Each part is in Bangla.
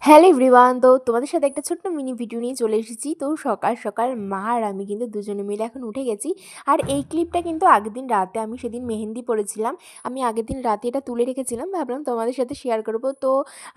হ্যালো এভরিওয়ান, তো তোমাদের সাথে একটা ছোট্ট মিনি ভিডিও নিয়ে চলে এসেছি। তো সকাল সকাল মা আর আমি কিন্তু দুজনে মিলে এখন উঠে গেছি। আর এই ক্লিপটা কিন্তু আগের দিন রাতে, আমি সেদিন মেহেন্দি পড়েছিলাম, আমি আগের দিন রাতে এটা তুলে রেখেছিলাম, ভাবলাম তোমাদের সাথে শেয়ার করব। তো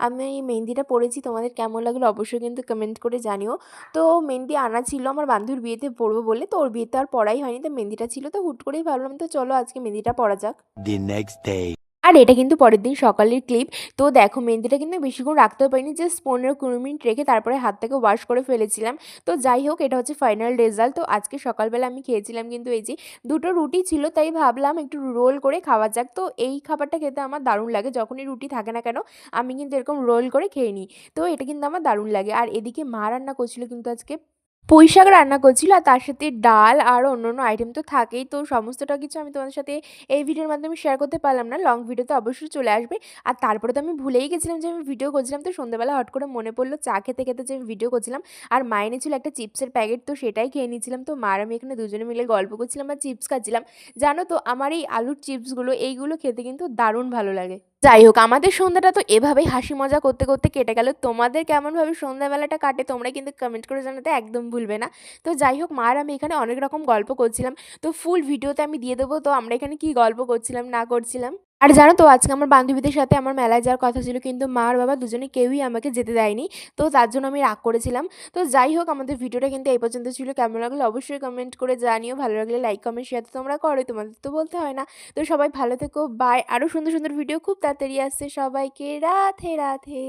আমি এই মেহেন্দিটা পড়েছি, তোমাদের কেমন লাগলো অবশ্যই কিন্তু কমেন্ট করে জানিও। তো মেহেন্দি আনা ছিল আমার বান্ধবীর বিয়েতে পরবো বলে, তো ওর বিয়েতে আর পড়াই হয়নি, তো মেহেন্দিটা ছিল, তো হুট করেই ভাবলাম তো চলো আজকে মেহেন্দিটা পড়া যাক। The next day. আর এটা কিন্তু পরের দিন সকালের ক্লিপ। তো দেখো মেহেন্দিটা কিন্তু বেশিক্ষণ রাখতেও পারিনি, জাস্ট 15-20 মিনিট রেখে তারপরে হাতটাকে ওয়াশ করে ফেলেছিলাম। তো যাই হোক, এটা হচ্ছে ফাইনাল রেজাল্ট। তো আজকে সকালবেলা আমি খেয়েছিলাম কিন্তু এই যে দুটো রুটি ছিল, তাই ভাবলাম একটু রোল করে খাওয়া যাক। তো এই খাবারটা খেতে আমার দারুণ লাগে, যখনই রুটি থাকে না কেন আমি কিন্তু এরকম রোল করে খেয়ে নিই। তো এটা কিন্তু আমার দারুণ লাগে। আর এদিকে মা রান্না করছিল কিন্তু আজকে পুঁইশাক রান্না করছিল, আর তার সাথে ডাল আর অন্যান্য আইটেম তো থাকেই। তো সমস্তটা কিছু আমি তোমাদের সাথে এই ভিডিওর মাধ্যমে শেয়ার করতে পারলাম না, লং ভিডিওতে অবশ্যই চলে আসবে। আর তারপরে তো আমি ভুলেই গেছিলাম যে আমি ভিডিও করছিলাম, তো সন্ধ্যাবেলা হট করে মনে পড়লো চা খেতে খেতে যে আমি ভিডিও করছিলাম। আর মা এনেছিল একটা চিপসের প্যাকেট, তো সেটাই খেয়ে নিয়েছিলাম। তো মা আর আমি এখানে দুজনে মিলে গল্প করছিলাম আর চিপস খাচ্ছিলাম। জানো তো আমার এই আলুর চিপসগুলো এইগুলো খেতে কিন্তু দারুণ ভালো লাগে। যাই হোক, আমাদের সন্ধ্যাটা তো এভাবেই হাসি মজা করতে করতে কেটে গেল। তোমাদের কেমনভাবে সন্ধ্যাবেলাটা কাটে তোমরা কিন্তু কমেন্ট করে জানাতে একদম ভুলবে না। তো যাই হোক, মা আর আমি এখানে অনেক রকম গল্প করছিলাম, তো ফুল ভিডিওতে আমি দিয়ে দেবো তো আমরা এখানে কি গল্প করছিলাম না করছিলাম। আর জানো তো আজকে আমার বান্ধবীদের সাথে আমার মেলায় যাওয়ার কথা ছিল, কিন্তু মা আর বাবা দুজনে কেউই আমাকে যেতে দেয়নি। তো তার জন্য আমি রাগ করেছিলাম। তো যাই হোক, আমাদের ভিডিওটা কিন্তু এই পর্যন্ত ছিল। কেমন লাগলো অবশ্যই কমেন্ট করে জানিও, ভালো লাগলে লাইক কমেন্ট শেয়ার তো তোমরা করো, তোমাদের তো বলতে হয় না। তো সবাই ভালো থেকো, বাই। আরও সুন্দর সুন্দর ভিডিও খুব তাড়াতাড়ি আসছে। সবাইকে রাধে রাধে।